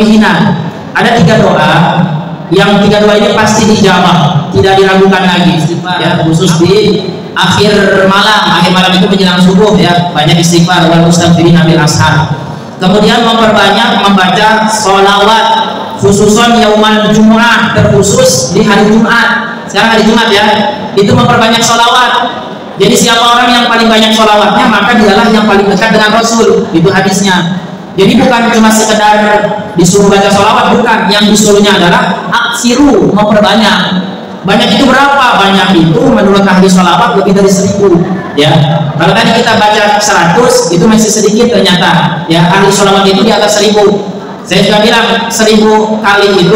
tarawihina. Ada 3 doa, yang 3 doa ini pasti dijawab, tidak diragukan lagi. Ya, khusus di akhir malam itu menjelang subuh ya, banyak istighfar wal mustaghfirina bil ashar. Kemudian memperbanyak membaca sholawat, khususon yaumal Jumu'ah, terkhusus di hari Jumat. Sekarang hari Jumat ya, itu memperbanyak sholawat. Jadi siapa orang yang paling banyak sholawatnya, maka dialah yang paling dekat dengan Rasul. Itu hadisnya. Jadi bukan cuma sekedar disuruh baca sholawat, bukan. Yang disuruhnya adalah aksiru, memperbanyak. Banyak itu berapa? Banyak itu menurut ahli sholawat lebih dari 1000 ya. Kalau tadi kita baca 100 itu masih sedikit ternyata ya, ahli sholawat itu di atas 1000. Saya juga bilang 1000 kali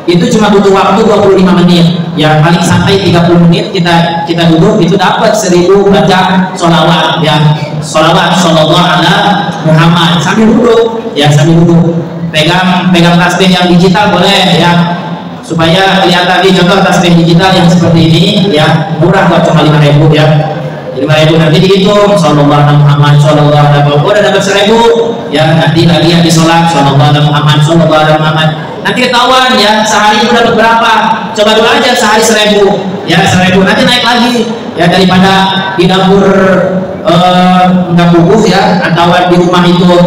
itu cuma butuh waktu 25 menit ya, paling sampai 30 menit kita duduk itu dapat 1000 baca sholawat ya. Sholawat sallallahu ala Muhammad sambil duduk ya, sambil duduk. Pegang tasbih yang digital boleh ya, supaya kelihatan di contoh tasbih digital yang seperti ini ya, murah kok, cuma 5.000 ya. 5.000 nanti dihitung sallallahu alaihi Muhammad sallallahu alaihi Muhammad, udah dapat 1.000 ya. Nanti lagi yang di sholat sallallahu alaihi Muhammad sallallahu alaihi Muhammad, nanti ketahuan ya sehari itu dapat berapa. Coba dulu aja sehari 1.000 ya, 1.000 nanti naik lagi ya, daripada di dapur nggak bubuh ya, atau di rumah itu.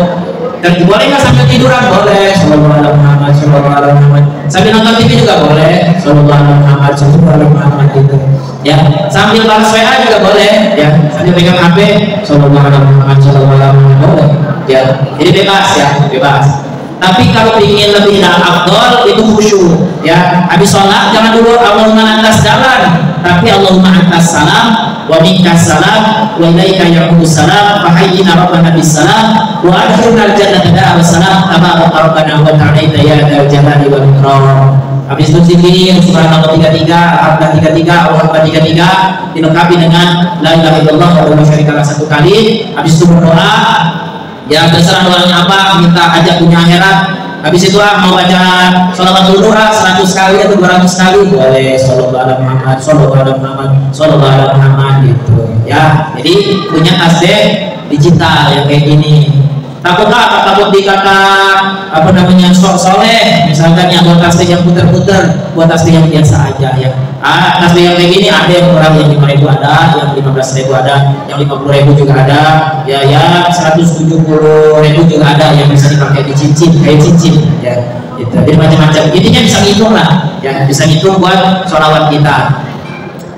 Dan boleh nggak sambil tiduran? Boleh. Sallallahu alaihi Muhammad, sallallahu alaihi Muhammad. Sambil nonton TV juga boleh. Sallallahu alaihi Muhammad, sallallahu alaihi Muhammad gitu. Ya, sambil balas WA juga boleh. Ya, sambil pegang HP. Sallallahu alaihi Muhammad, sallallahu alaihi Muhammad boleh. Ya, jadi bebas ya, bebas. Tapi kalau ingin lebih afdol itu khusyuk. Ya, habis sholat jangan dulu Allahumma antas jalan, tapi Allahumma antas salam wa minkas salam wa ilaika yaqudus salam fa hayyina rabbana bis salam wa adkhilna al jannata da'a salam tabaraka rabbana wa ta'ala ya dzal jalali wal ikram. Habis itu zikir subhanallah 33, alhamdulillah 33, Allahu akbar 33, dilengkapi dengan la ilaha illallah wa la syarika lah 1 kali. Habis itu berdoa ya, terserah doanya apa, minta ajak punya akhirat. Habis itu mau baca sholawat dulu 100 kali atau 200 kali boleh. Sallallahu alaihi Muhammad, sallallahu alaihi Muhammad, sallallahu alaihi Muhammad gitu ya. Jadi punya tasbih digital yang kayak gini. Takut apa? Takut dikata apa namanya sok soleh, misalkan yang buat tasbih yang puter-puter, buat tasbih yang biasa aja ya. Tasbih yang kayak gini ada yang murah, yang 5.000 ada, yang 15.000 ada, yang 50.000 juga ada, ya 170.000 juga ada, yang bisa dipakai di cincin, kayak cincin ya. Gitu. Jadi macam-macam. Intinya bisa ngitung lah, ya bisa ngitung buat sholawat kita.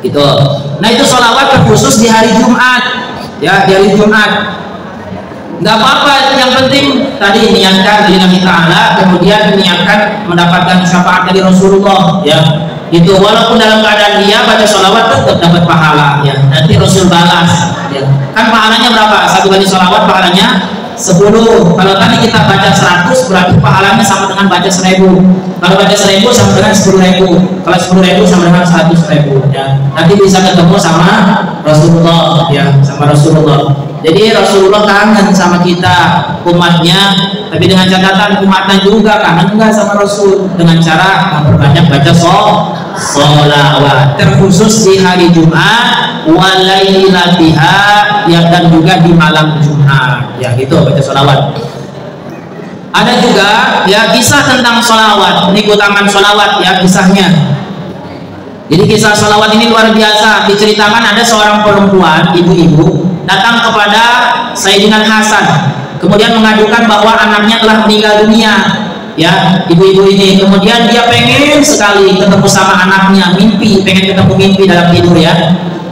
Gitu. Nah itu sholawat terkhusus di hari Jumat, ya di hari Jumat. Nggak apa-apa, yang penting tadi niatkan lillahi ta'ala, kemudian niatkan mendapatkan syafaat dari Rasulullah ya. Itu walaupun dalam keadaan dia baca sholawat tetap dapat pahala ya. Nanti Rasul balas ya. Kan pahalanya berapa? 1 kali sholawat pahalanya 10. Kalau tadi kita baca 100 berarti pahalanya sama dengan baca 1.000. Kalau baca 1.000 sama dengan 10.000. Kalau 10.000 sama dengan 100.000 ya. Nanti bisa ketemu sama Rasulullah ya, sama Rasulullah. Jadi Rasulullah kangen sama kita umatnya, tapi dengan catatan umatnya juga kangen enggak sama Rasul, dengan cara memperbanyak baca sholawat terkhusus di hari Jumat walailatiha ya, dan juga di malam Jumat ya gitu baca sholawat. Ada juga ya kisah tentang sholawat, ini keutamaan sholawat ya kisahnya. Jadi kisah sholawat ini luar biasa. Diceritakan ada seorang perempuan, ibu-ibu datang kepada Sayyidina Hasan, kemudian mengadukan bahwa anaknya telah meninggal dunia ya, ibu-ibu ini. Kemudian dia pengen sekali ketemu sama anaknya, pengen ketemu mimpi dalam tidur ya.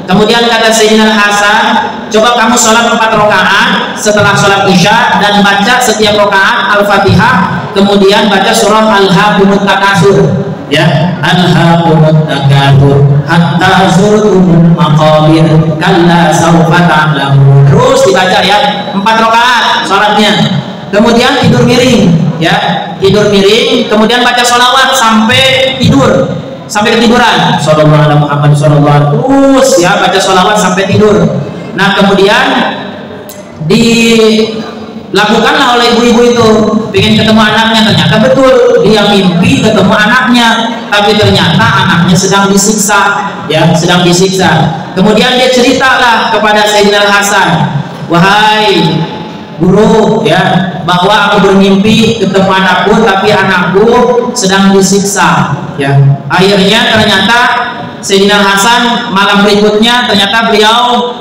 Kemudian kata Sayyidina Hasan, coba kamu sholat 4 rakaat setelah sholat isya dan baca setiap rakaat Al-Fatihah, kemudian baca surah Al-Hakumut Takatsur ya, Al-Hakumut Takatsur hatta zurtumul maqabir kalla sawfa ta'lamun. Terus dibaca ya 4 rakaat sholatnya, kemudian tidur miring ya, tidur miring, kemudian baca sholawat sampai tidur, sampai ketiduran. Sallallahu alaihi Muhammad sallallahu alaihi, terus ya baca sholawat sampai tidur. Nah kemudian dilakukanlah oleh ibu-ibu itu, pengen ketemu anaknya. Ternyata betul dia mimpi ketemu anaknya, tapi ternyata anaknya sedang disiksa ya, sedang disiksa. Kemudian dia ceritalah kepada Sayyidina Hasan, wahai guru ya, bahwa aku bermimpi ketemu anakku tapi anakku sedang disiksa ya. Akhirnya ternyata Sayyidina Hasan malam berikutnya ternyata beliau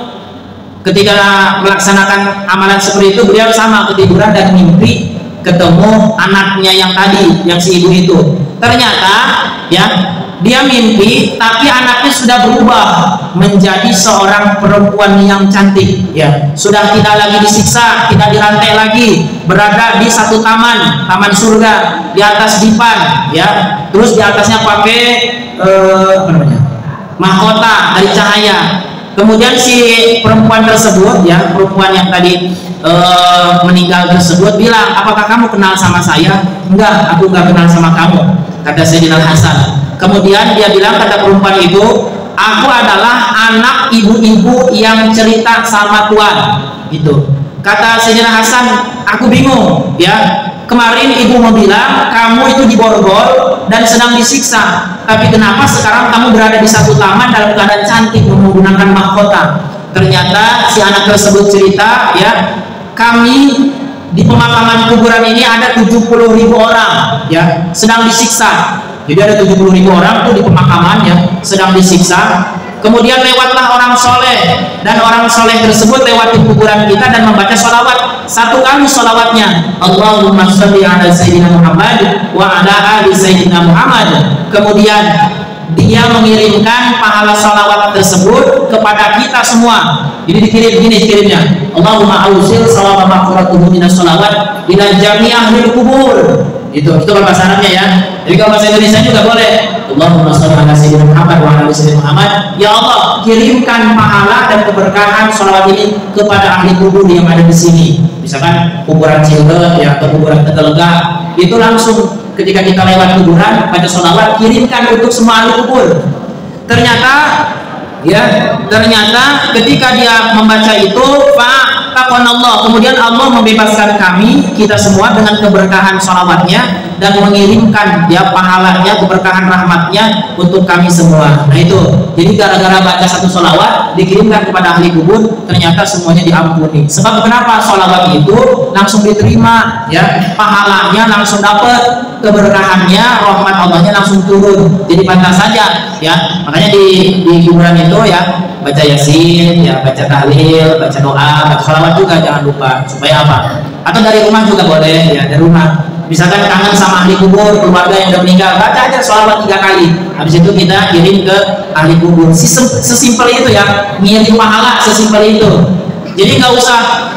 ketika melaksanakan amalan seperti itu beliau sama ketiduran dan mimpi ketemu anaknya yang tadi, yang si ibu itu. Ternyata ya dia mimpi tapi anaknya sudah berubah menjadi seorang perempuan yang cantik ya, sudah tidak lagi disiksa, tidak dirantai lagi, berada di satu taman surga, di atas dipan ya, terus di atasnya pakai mahkota dari cahaya. Kemudian si perempuan tersebut ya, perempuan yang tadi meninggal tersebut bilang, apakah kamu kenal sama saya? Enggak, aku enggak kenal sama kamu, kata Sayyidina Hasan. Kemudian dia bilang, kata perempuan itu, aku adalah anak ibu-ibu yang cerita sama Tuhan. Gitu. Kata Sayyidina Hasan, aku bingung ya. Kemarin ibu mau bilang kamu itu diborgol dan sedang disiksa, tapi kenapa sekarang kamu berada di satu taman dalam keadaan cantik menggunakan mahkota? Ternyata si anak tersebut cerita ya, kami di pemakaman kuburan ini ada 70.000 orang ya sedang disiksa. Jadi ada 70.000 orang tuh di pemakaman ya sedang disiksa. Kemudian lewatlah orang soleh, dan orang soleh tersebut lewati kuburan kita dan membaca sholawat. Satu kali sholawatnya, Allahumma sholli ala Sayyidina Muhammad wa ala ali Sayyidina Muhammad. Kemudian dia mengirimkan pahala sholawat tersebut kepada kita semua. Jadi dikirim gini kirimnya, Allahumma ausil salawat maghfiratuhu minas sholawat ila jami ahli kubur. Itu kalau bahasa Arabnya ya. Jadi kalau bahasa Indonesia juga boleh. Allahumma sholli ala Sayyidina Muhammad wa ala ali Sayyidina Muhammad. Ya Allah, kirimkan pahala dan keberkahan sholawat ini kepada ahli kubur yang ada di sini. Misalkan kuburan Cilebut ya, atau kuburan Tegalega, itu langsung ketika kita lewat kuburan baca sholawat, kirimkan untuk semua ahli kubur. Ternyata ketika dia membaca itu, Allah, kemudian Allah membebaskan kami, kita semua dengan keberkahan sholawatnya, dan mengirimkan ya pahalanya, keberkahan rahmatnya untuk kami semua. Nah itu, jadi gara-gara baca satu sholawat dikirimkan kepada ahli kubur, ternyata semuanya diampuni. Sebab kenapa? Sholawat itu langsung diterima ya, pahalanya langsung dapat, keberkahannya, rahmat Allahnya langsung turun. Jadi pantas saja ya, makanya di kuburan itu ya baca yasin ya, baca tahlil, baca doa, baca sholawat juga jangan lupa. Supaya apa? Atau dari rumah juga boleh ya, dari rumah. Misalkan kangen sama ahli kubur, keluarga yang udah meninggal, baca aja sholawat 3 kali. Habis itu kita kirim ke ahli kubur. Sesimpel itu ya, ngirim pahala sesimpel itu. Jadi nggak usah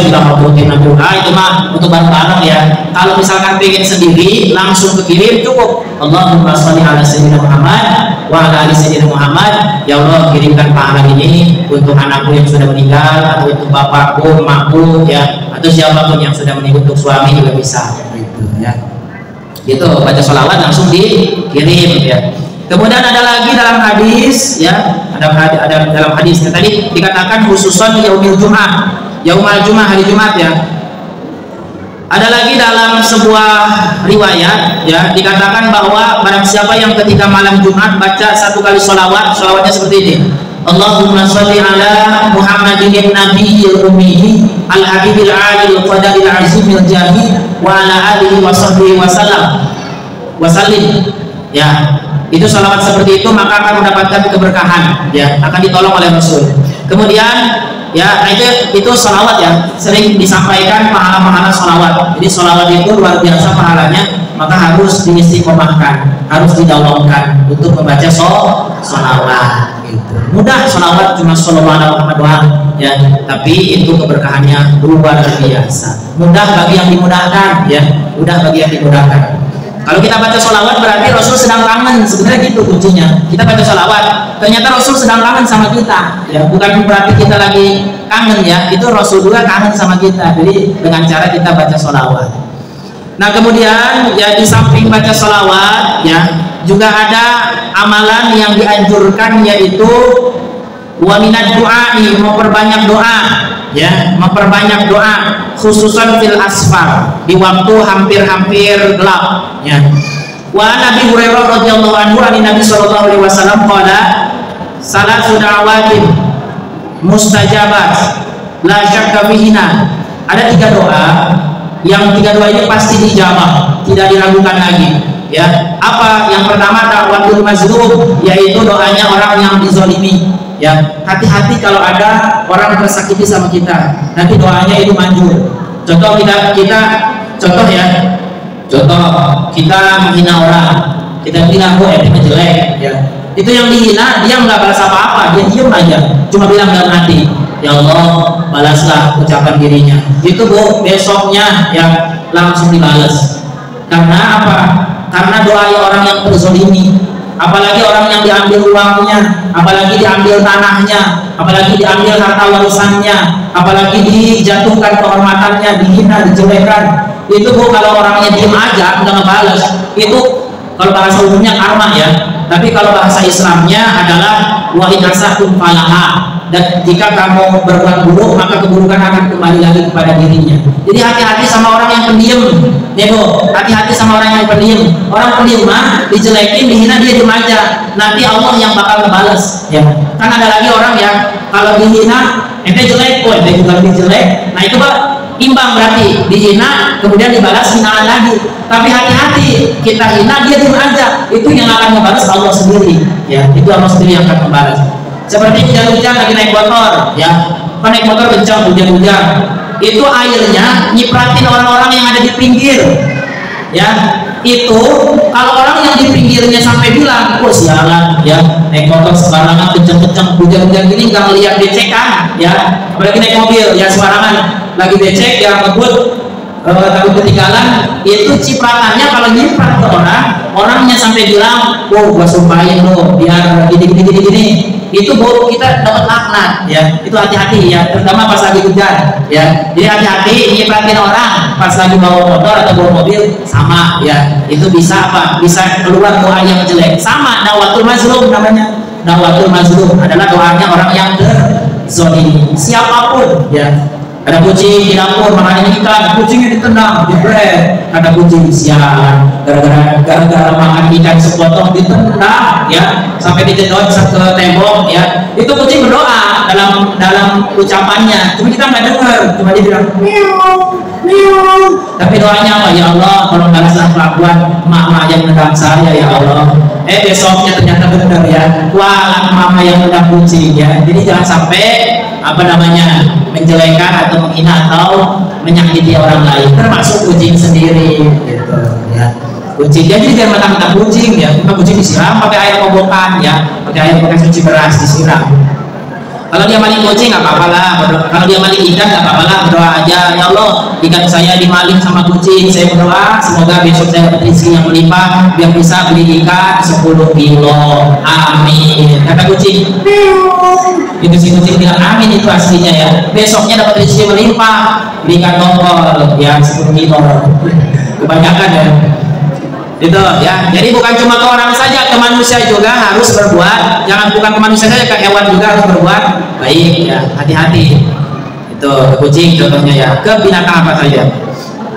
juga rutin doa, itu mah untuk bareng-bareng ya. Kalau misalkan pengen sendiri langsung kekirim cukup, Allahumma sholli ala Sayyidina Muhammad wa ala ali Sayyidina Muhammad. Ya Allah, kirimkan pahala ini untuk anakku yang sudah meninggal, atau untuk bapakku, emakku ya, atau siapapun yang sudah meninggal, untuk suami juga bisa gitu ya. Gitu, baca sholawat langsung dikirim ya. Kemudian ada lagi dalam hadis ya, ada dalam hadisnya tadi dikatakan khususan yaumil Jumat. Yaumul Jumat, hari Jumat ya. Ada lagi dalam sebuah riwayat ya, dikatakan bahwa barang siapa yang ketika malam Jumat baca 1 kali sholawat, sholawatnya seperti ini, Allahumma sholli ala Muhammadin nabiyil ummi al habibil alil qadaril azimil jahi wa ala alihi wa sahbihi wasallim ya. Itu sholawat seperti itu maka akan mendapatkan keberkahan ya, akan ditolong oleh Rasul. Kemudian ya, itu sholawat ya, sering disampaikan pahala-pahala sholawat. Jadi sholawat itu luar biasa pahalanya, maka harus diistiqomahkan, harus didawamkan untuk membaca sholawat. Gitu. Mudah sholawat, cuma sholawat Muhammad doang ya, tapi itu keberkahannya luar biasa. Mudah bagi yang dimudahkan ya, mudah bagi yang dimudahkan. Kalau kita baca sholawat berarti Rasul sedang kangen, sebenarnya gitu kuncinya. Kita baca sholawat, ternyata Rasul sedang kangen sama kita ya, bukan berarti kita lagi kangen ya, itu Rasul juga kangen sama kita. Jadi dengan cara kita baca sholawat. Nah kemudian ya, di samping baca sholawat ya, juga ada amalan yang dianjurkan, yaitu wa minad du'ai, memperbanyak doa ya, memperbanyak doa, khususan fil asfar, di waktu hampir-hampir gelap ya. Wa Nabi Hurairah radhiyallahu anhu an Nabi sallallahu alaihi wasallam qala salatu da'awatin mustajabat la syakka fihinna ada 3 doa yang 3 doa ini pasti dijawab, tidak diragukan lagi. Ya, apa yang pertama? Da'watul mazlum, yaitu doanya orang yang dizolimi. Ya, hati-hati kalau ada orang tersakiti sama kita, nanti doanya itu manjur. Contoh contoh ya, contoh kita menghina orang, kita bilang itu jelek, ya. Itu yang dihina dia nggak balas apa-apa, dia diem aja, cuma bilang dalam hati, ya Allah balaslah ucapan dirinya. Itu besoknya ya langsung dibalas. Karena apa? Karena doa orang yang terzolimi, apalagi orang yang diambil uangnya, apalagi diambil tanahnya, apalagi diambil harta warisannya, apalagi dijatuhkan kehormatannya, dihina, dijelekan. Itu kalau orangnya diem aja nggak ngebales, itu kalau bahasa umumnya karma ya. Tapi kalau bahasa Islamnya adalah wa in asatum falaha, dan jika kamu berbuat buruk maka keburukan akan kembali lagi kepada dirinya. Jadi hati-hati sama orang yang pendiam, nego. Hati-hati sama orang yang pendiam. Orang pendiam mah dijelekin, dihina, dia diem aja. Nanti Allah yang bakal ngebales. Ya. Kan ada lagi orang yang kalau dihina, ente jelek, ente juga lebih jelek. Nah itu imbang, berarti dihina kemudian dibalas hinaan lagi. Tapi hati-hati, kita hina dia diem aja, itu yang akan membalas Allah sendiri. Ya, itu Allah sendiri yang akan membalas. Seperti hujan-hujan lagi naik motor, ya, naik motor kencang, hujan-hujan, itu airnya nyipratin orang-orang yang ada di pinggir, ya. Itu kalau orang yang di pinggirnya sampai bilang, oh sialan, ya, naik motor sembarangan kencang-kencang, hujan-hujan gini nggak ngeliat becekan, ya, apalagi naik mobil, ya sembarangan, lagi becek, ya ngebut, takut ketinggalan. Itu cipratannya kalau nyiprat ke orangnya sampai bilang, oh gua sumpahin lo biar gini. Itu kita dapat laknat, ya. Itu hati-hati ya, terutama pas lagi hujan, ya. Jadi hati-hati nyipratin orang pas lagi bawa motor atau bawa mobil, sama ya. Itu bisa apa? Bisa keluar doa yang jelek. Sama da'watul mazlum namanya. Da'watul mazlum adalah doanya orang yang terzolimi, siapapun, ya. Ada kucing di dapur makan ikan, kucingnya ditendang, jebret. Ada kucing sialan, gara-gara makan ikan sepotong ditendang, ya, sampai dijedot ke tembok, ya. Itu kucing berdoa dalam ucapannya, cuma kita nggak dengar, cuma dia bilang miau. Tapi doanya apa? Ya Allah, tolong balaslah kelakuan mama yang mendang saya, ya Allah. Besoknya ternyata benar, ya, wah mama yang mendang kucing, ya. Jadi jangan sampai menjelekan atau menghina atau menyakiti orang lain, termasuk kucing sendiri, gitu, ya. Kucing, jadi jangan mentang-mentang kucing, ya. Kucing disiram pakai air kobokan, ya, pakai air bekas cuci beras disiram. Kalau dia maling kucing nggak apa-apa lah, kalau dia maling ikan nggak apa-apa lah, berdoa aja, ya Allah ikan saya dimaling sama kucing, saya berdoa semoga besok saya dapat rezeki yang melimpah biar bisa beli ikan 10 kilo, amin. Kata kucing, itu si kucing bilang amin, itu aslinya ya, besoknya dapat rezeki melimpah beli ikan tongkol ya 10 kilo. Kebanyakan ya itu, ya. Jadi bukan cuma ke orang saja, ke manusia juga harus berbuat, jangan bukan ke manusia saja, ke hewan juga harus berbuat baik, ya. Hati-hati itu, ke kucing contohnya, ya, ke binatang apa saja.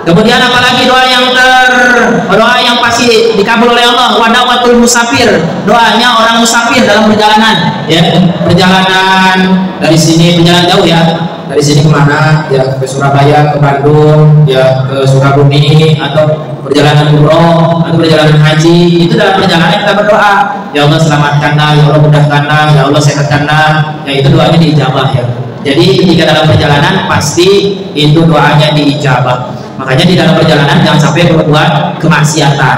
Kemudian apalagi doa yang pasti dikabul oleh Allah, wadawatul musafir, doanya orang musafir dalam perjalanan, ya, perjalanan dari sini, perjalanan jauh, ya, dari sini kemana, ya, ke Surabaya, ke Bandung, ya, ke Sukabumi, atau perjalanan umroh atau perjalanan haji. Itu dalam perjalanan kita berdoa, ya Allah selamatkanlah, ya Allah mudahkanlah, ya Allah sehatkanlah, ya, itu doanya diijabah, ya. Jadi ketika dalam perjalanan pasti itu doanya diijabah. Makanya di dalam perjalanan jangan sampai berbuat kemaksiatan.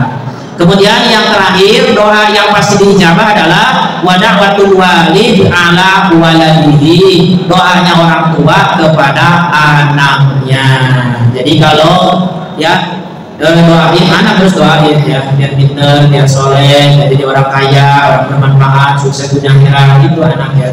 Kemudian yang terakhir, doa yang pasti diijabah adalah wada'watul walid ala waladihi, doanya orang tua kepada anaknya. Jadi kalau, ya, doain anak terus doain, ya, biar pinter, biar soleh, jadi orang kaya, orang bermanfaat, sukses dunia akhirat, itu anak, ya,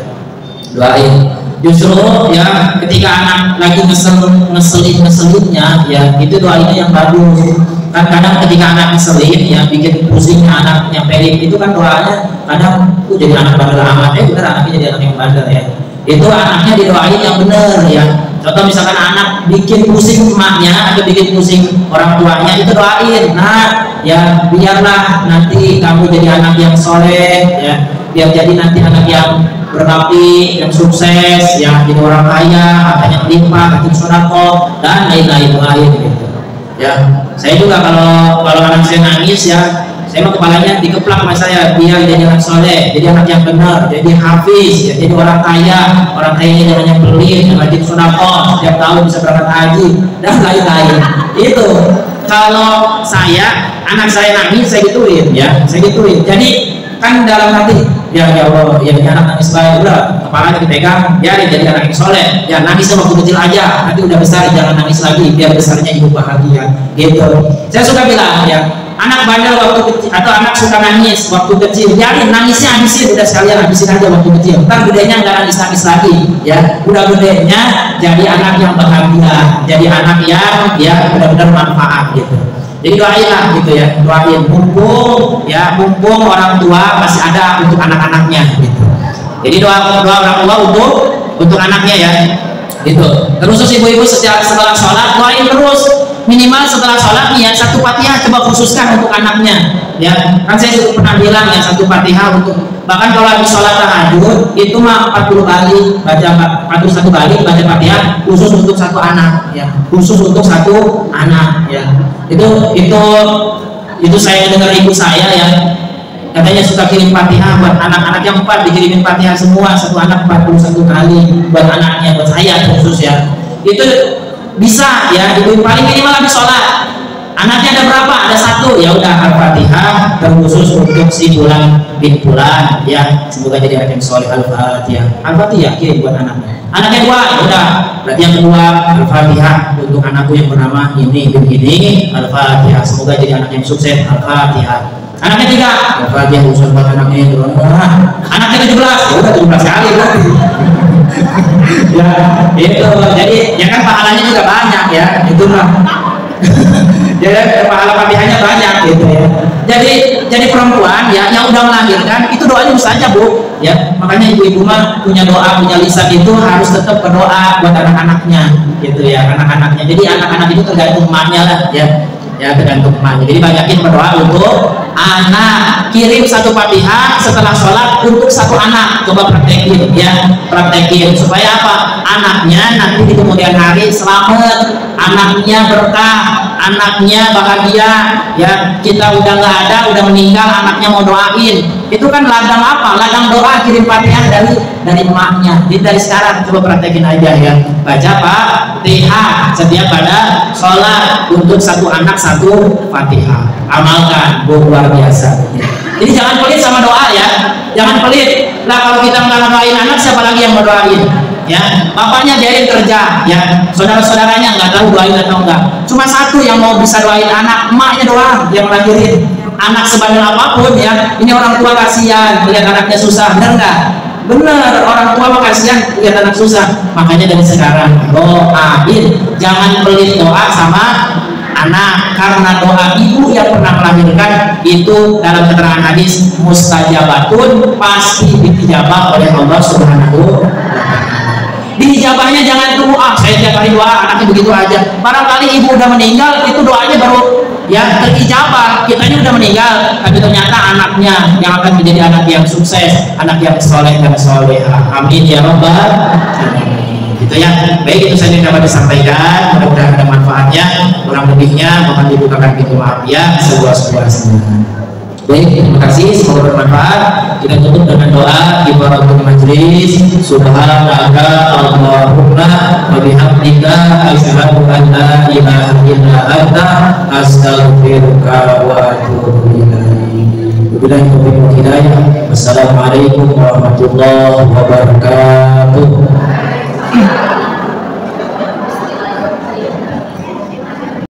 doain. Justru, ya, ketika anak lagi ngeselitnya, ya, itu doanya yang bagus. Kan kadang ketika anak ngeselin, ya, bikin pusing anaknya pelit, itu kan doanya kadang jadi anak bandel amat, bener anaknya jadi anak yang bandel, ya. Itu anaknya didoain yang bener, ya. Contoh misalkan anak bikin pusing emaknya atau bikin pusing orang tuanya, itu doain, nah, ya, biarlah nanti kamu jadi anak yang soleh, ya, biar jadi nanti anak yang berbakti, yang sukses, yang jadi orang kaya, hartanya melimpah, rajin sedekah dan lain-lain gitu. Ya, saya juga kalau anak saya nangis ya, saya mau kepalanya dikeplak sama saya, dia jadi anak soleh, jadi anak yang benar, jadi hafiz, ya, jadi orang kaya ini jangan yang pelit, yang rajin sedekah, setiap tahun bisa berangkat haji dan lain-lain. Itu kalau anak saya nangis, saya gituin ya, saya gituin. Jadi kan dalam hati, ya Allah, ya anak nangis baik, udah kepalanya dipegang, ya jadi anak yang soleh, ya nangisnya waktu kecil aja, nanti udah besar jangan nangis lagi, biar besarnya hidup bahagia, gitu. Saya suka bilang ya, anak bandel waktu kecil atau anak suka nangis waktu kecil, biarin nangisnya habisin, udah sekalian habisin aja waktu kecil, ntar gedenya nggak nangis lagi, ya udah gedenya jadi anak yang bahagia, jadi anak yang ya benar-benar manfaat gitu. Jadi doainlah gitu ya, doain mumpung orang tua masih ada untuk anak-anaknya gitu. Jadi doa orang tua untuk anaknya ya gitu. Terus ibu-ibu setelah sholat doain terus, minimal setelah sholat nih ya, satu Fatihah coba khususkan untuk anaknya ya. Kan saya juga pernah bilang ya, satu Fatihah untuk, bahkan kalau habis sholat tahajud itu mah 40 kali baca, 41 kali baca Fatihah khusus untuk satu anak ya, khusus untuk satu anak ya. Itu saya dengar ibu saya ya, katanya suka kirim Fatihah buat anak-anak yang 4, dikirimin Fatihah semua, satu anak 41 kali buat anaknya, buat saya khusus ya. Itu bisa ya, itu paling minimal habis sholat. Anaknya ada berapa? Ada 1, ya udah Al-Fatihah terkhusus untuk si Fulan bin Fulan ya, semoga jadi anak yang soleh. Al-Fatihah kirim buat anaknya. Anaknya 2, ya udah berarti yang kedua Al-Fatihah untuk anakku yang bernama ini bin ini, Al-Fatihah semoga jadi anak yang sukses. Al-Fatihah. Anaknya 3, Al-Fatihah usul buat anaknya yang bernama. Anaknya 17, ya udah 17 kali berarti. Ya itu, jadi ya kan pahalanya juga banyak ya, itu mah. Ya pahala Fatihahnya banyak gitu ya. Jadi perempuan ya yang udah melahirkan itu doanya mustajab Bu ya. Makanya ibu-ibu mah punya doa, punya lisan itu harus tetap berdoa buat anak-anaknya gitu ya, anak-anaknya. Jadi anak-anak itu tergantung emaknya lah ya tergantung emaknya. Jadi banyakin berdoa untuk anak. Kirim satu Fatihah setelah sholat untuk satu anak, coba praktekin ya, praktekin supaya apa? Anaknya nanti di kemudian hari selamat, anaknya berkah, anaknya bahagia ya. Kita udah nggak ada, udah meninggal, anaknya mau doain, itu kan ladang apa? Ladang doa, kirim Fatihah dari emaknya. Jadi dari sekarang coba praktekin aja ya, baca Fatihah setiap pada sholat untuk satu anak satu Fatihah. Amalkan, luar biasa. Jadi jangan pelit sama doa ya, jangan pelit. Nah kalau kita nggak doain anak, siapa lagi yang mau doain? Ya, bapaknya biarin kerja, ya, saudara-saudaranya nggak tahu doain atau enggak. Cuma satu yang mau bisa doain anak, emaknya doang yang lahirin. Anak sebandel apapun ya, ini orang tua kasihan lihat anaknya susah, bener nggak? Bener, orang tua mah kasihan lihat anak susah. Makanya dari sekarang doain, jangan pelit doa sama anak, karena doa ibu yang pernah melahirkan itu dalam keterangan hadis mustajabatun, pasti dijabah oleh Allah Subhanahu wa Ta'ala. Dijabahnya jangan tunggu saya tiap hari doa anaknya begitu aja. Barangkali ibu udah meninggal, itu doanya baru ya terijabah. Kitanya udah meninggal, tapi ternyata anaknya yang akan menjadi anak yang sukses, anak yang soleh dan solehah. Amin ya rabbal alamin. Gitu ya. Baik, itu saja yang dapat disampaikan. Mudah-mudahan ada manfaatnya. Kurang lebihnya mohon dibukakan pintu maaf ya, seluas-luasnya. Baik, terima kasih, semoga bermanfaat. Kita tutup dengan doa di baratul majlis. Subhanaka Allahumma wa bihamdika asyhadu an la ilaha illa anta astaghfiruka wa atubu ilaik. Wabillahi taufiq wal hidayah. Wassalamualaikum warahmatullahi wabarakatuh.